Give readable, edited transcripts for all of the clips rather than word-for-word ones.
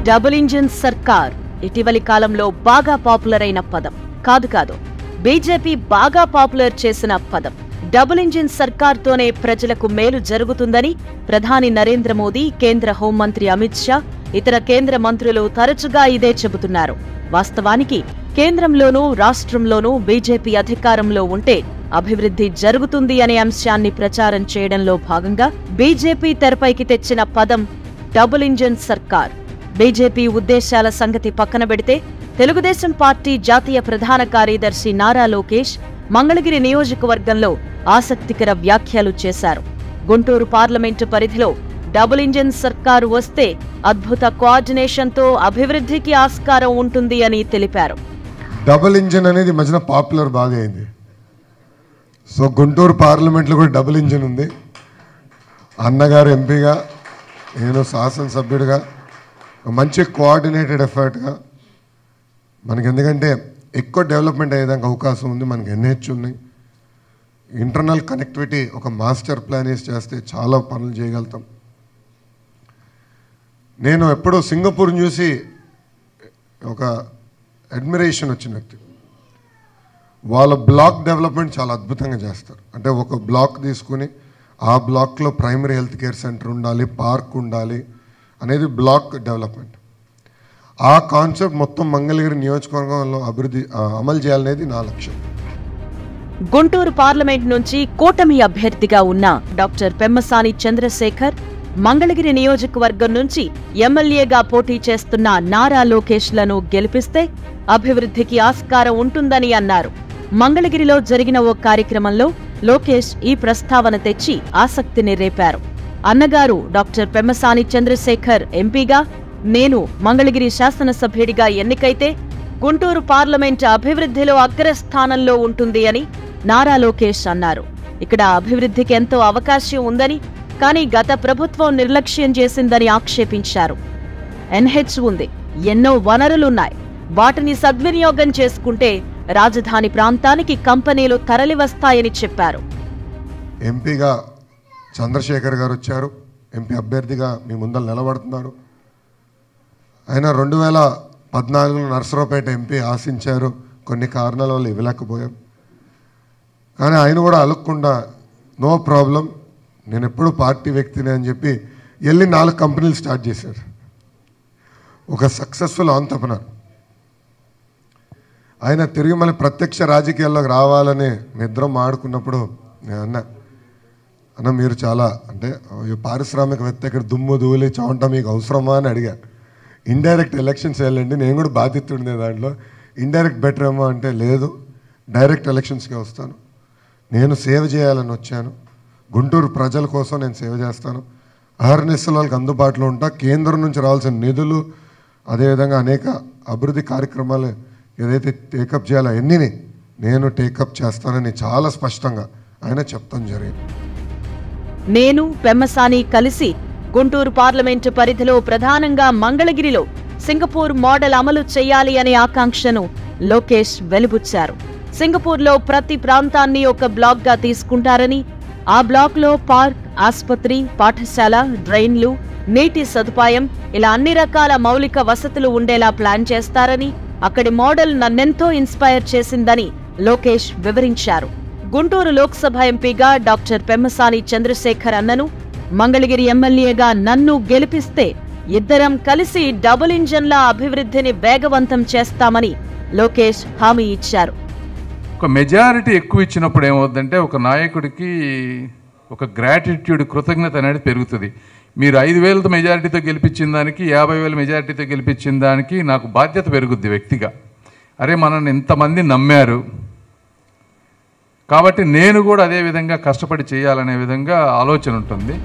Double engine సర్కార్ ఇటీవలి కాలంలో బాగా పాపులర్ అయిన పదం కాదు బీజేపీ బాగా పాపులర్ చేసిన పదం. డబుల్ ఇంజిన్ సర్కార్తోనే ప్రజలకు మేలు జరుగుతుందని ప్రధాని నరేంద్ర మోదీ, కేంద్ర హోంమంత్రి అమిత్ షా, ఇతర కేంద్ర మంత్రులు తరచుగా ఇదే చెబుతున్నారు. వాస్తవానికి కేంద్రంలోనూ రాష్ట్రంలోనూ బీజేపీ అధికారంలో ఉంటే అభివృద్ధి జరుగుతుంది అనే అంశాన్ని ప్రచారం చేయడంలో భాగంగా బీజేపీ తెరపైకి తెచ్చిన పదం డబుల్ ఇంజిన్ సర్కార్. బీజేపీ ఉద్దేశాల సంగతి పక్కన పెడితే తెలుగుదేశం పార్టీ జాతీయ ప్రధాన కార్యదర్శి నారా లోకేష్ మంగళగిరి నియోజకవర్గంలో ఆసక్తికర వ్యాఖ్యలు చేశారు. గుంటూరు పార్లమెంటు పరిధిలో డబుల్ ఇంజిన్ సర్కారు వస్తే అద్భుత కోఆర్డినేషన్తో అభివృద్ధికి ఆస్కారం ఉంటుంది అని తెలిపారు. డబుల్ ఇంజిన్ అనేది మధ్యన పాపులర్ బాగా అయింది. సో గుంటూరు పార్లమెంట్లో కూడా డబుల్ ఇంజిన్ ఉంది. అన్నగారు ఎంపీగా, నేను శాసనసభ్యుడిగా మంచి కోఆర్డినేటెడ్ ఎఫర్ట్గా మనకి, ఎందుకంటే ఎక్కువ డెవలప్మెంట్ అయ్యేదానికి అవకాశం ఉంది. మనకి ఎన్హెచ్ ఉన్నాయి, ఇంటర్నల్ కనెక్టివిటీ ఒక మాస్టర్ ప్లాన్ వేసి చేస్తే చాలా పనులు చేయగలుగుతాం. నేను ఎప్పుడో సింగపూర్ని చూసి ఒక అడ్మిరేషన్ వచ్చిన వ్యక్తి. వాళ్ళ బ్లాక్ డెవలప్మెంట్ చాలా అద్భుతంగా చేస్తారు. అంటే ఒక బ్లాక్ తీసుకుని ఆ బ్లాక్లో ప్రైమరీ హెల్త్ కేర్ సెంటర్ ఉండాలి, పార్క్ ఉండాలి అనేది బ్లాక్ డెవలప్మెంట్. ఆ కాన్సెప్ట్ మొత్తం మంగళగిరి నియోజకవర్గంలో అమలు చేయాలనేది నా లక్ష్యం. గుంటూరు పార్లమెంట్ నుంచి కూటమి అభ్యర్థిగా ఉన్న డాక్టర్ పెమ్మసాని చంద్రశేఖర్, మంగళగిరి నియోజకవర్గం నుంచి ఎమ్మెల్యేగా పోటీ చేస్తున్న నారా లోకేష్లను గెలిపిస్తే అభివృద్ధికి ఆస్కారం ఉంటుందని అన్నారు. మంగళగిరిలో జరిగిన ఓ కార్యక్రమంలో లోకేష్ ఈ ప్రస్తావన తెచ్చి ఆసక్తిని రేపారు. అన్నగారు డాక్టర్ పెమ్మసాని చంద్రశేఖర్ ఎంపీగా, నేను మంగళగిరి శాసనసభ్యుడిగా ఎన్నికైతే గుంటూరు పార్లమెంట్ అభివృద్ధిలో అగ్రస్థానంలో ఉంటుంది అని నారా లోకేష్ అన్నారు. ఇక్కడ అభివృద్ధికి ఎంతో అవకాశం ఉందని, కానీ గత ప్రభుత్వం నిర్లక్ష్యం చేసిందని ఆక్షేపించారు. ఎన్హెచ్ ఉంది, ఎన్నో వనరులున్నాయి, వాటిని సద్వినియోగం చేసుకుంటే రాజధాని ప్రాంతానికి కంపెనీలు తరలివస్తాయని చెప్పారు. ఎంపీగా చంద్రశేఖర్ గారు వచ్చారు, ఎంపీ అభ్యర్థిగా మీ ముందర నిలబడుతున్నారు. ఆయన 2014లో నర్సరావుపేట ఎంపీ ఆశించారు, కొన్ని కారణాల వల్ల ఇవ్వలేకపోయాం. కానీ ఆయన కూడా అలగకుండా నో ప్రాబ్లం, నేను ఎప్పుడు పార్టీ వ్యక్తిని అని చెప్పి వెళ్ళి 4 కంపెనీలు స్టార్ట్ చేశారు. ఒక సక్సెస్ఫుల్ ఆంటర్‌ప్రెన్యూర్. ఆయన తిరిగి మళ్ళీ ప్రత్యక్ష రాజకీయాల్లోకి రావాలని మిద్దరం ఆడుకున్నప్పుడు నేను అన్న మీరు చాలా అంటే పారిశ్రామికవేత్త, ఇక్కడ దుమ్ము ధూళి చవంట మీకు అవసరమా అని అడిగా. ఇండైరెక్ట్ ఎలక్షన్స్ వెళ్ళండి, నేను కూడా బాధితుండే దాంట్లో, ఇండైరెక్ట్ బెటర్ ఏమో అంటే లేదు, డైరెక్ట్ ఎలక్షన్స్కే వస్తాను, నేను సేవ చేయాలని వచ్చాను, గుంటూరు ప్రజల కోసం నేను సేవ చేస్తాను, అహర్నిశలు వాళ్ళకి అందుబాటులో ఉంటా, కేంద్రం నుంచి రావాల్సిన నిధులు అదేవిధంగా అనేక అభివృద్ధి కార్యక్రమాలు ఏదైతే టేకప్ చేయాలో అన్నీ నేను టేకప్ చేస్తానని చాలా స్పష్టంగా ఆయన చెప్తాం జరిగింది. నేను పెమ్మసాని కలిసి గుంటూరు పార్లమెంటు పరిధిలో ప్రధానంగా మంగళగిరిలో సింగపూర్ మోడల్ అమలు చేయాలి అనే ఆకాంక్షను లోకేష్ వెలిబుచ్చారు. సింగపూర్లో ప్రతి ప్రాంతాన్ని ఒక బ్లాక్గా తీసుకుంటారని, ఆ బ్లాక్లో పార్క్, ఆస్పత్రి, పాఠశాల, డ్రైన్లు, నీటి సదుపాయం ఇలా అన్ని రకాల మౌలిక వసతులు ఉండేలా ప్లాన్ చేస్తారని, అక్కడి మోడల్ నన్నెంతో ఇన్స్పైర్ చేసిందని లోకేష్ వివరించారు. గుంటూరు లోక్సభ ఎంపీగా డాక్టర్ పెమ్మసాని చంద్రశేఖర్ అన్నను, మంగళగిరి ఎమ్మెల్యేగా నన్ను గెలిపిస్తే ఇద్దరం కలిసి డబుల్ ఇంజన్ల అభివృద్ధిని వేగవంతం చేస్తామని లోకేష్ హామీ ఇచ్చారు. ఒక మెజారిటీ ఎక్కువ ఇచ్చినప్పుడు ఏమవుతుందంటే ఒక నాయకుడికి ఒక గ్రాటిట్యూడ్, కృతజ్ఞత అనేది పెరుగుతుంది. మీరు 5,000 మెజారిటీతో గెలిపించిన దానికి 50,000 మెజారిటీతో గెలిపించిన దానికి నాకు బాధ్యత పెరుగుద్ది వ్యక్తిగా. అరే మనల్ని ఇంతమంది నమ్మారు కాబట్టి నేను కూడా అదే విధంగా కష్టపడి చేయాలనే విధంగా ఆలోచన ఉంటుంది.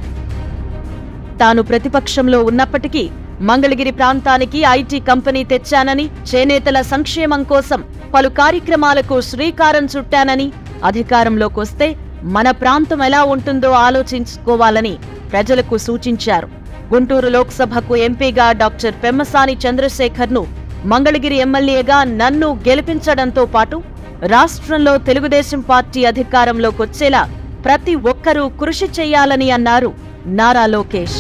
తాను ప్రతిపక్షంలో ఉన్నప్పటికీ మంగళగిరి ప్రాంతానికి ఐటీ కంపెనీ తెచ్చానని, చేనేతల సంక్షేమం కోసం పలు కార్యక్రమాలకు శ్రీకారం చుట్టానని, అధికారంలోకొస్తే మన ప్రాంతం ఎలా ఉంటుందో ఆలోచించుకోవాలని ప్రజలకు సూచించారు. గుంటూరు లోక్సభకు ఎంపీగా డాక్టర్ పెమ్మసాని చంద్రశేఖర్ను, మంగళగిరి ఎమ్మెల్యేగా నన్ను గెలిపించడంతో పాటు రాష్ట్రంలో తెలుగుదేశం పార్టీ అధికారంలోకొచ్చేలా ప్రతి ఒక్కరూ కృషి చేయాలని అన్నారు నారా లోకేష్.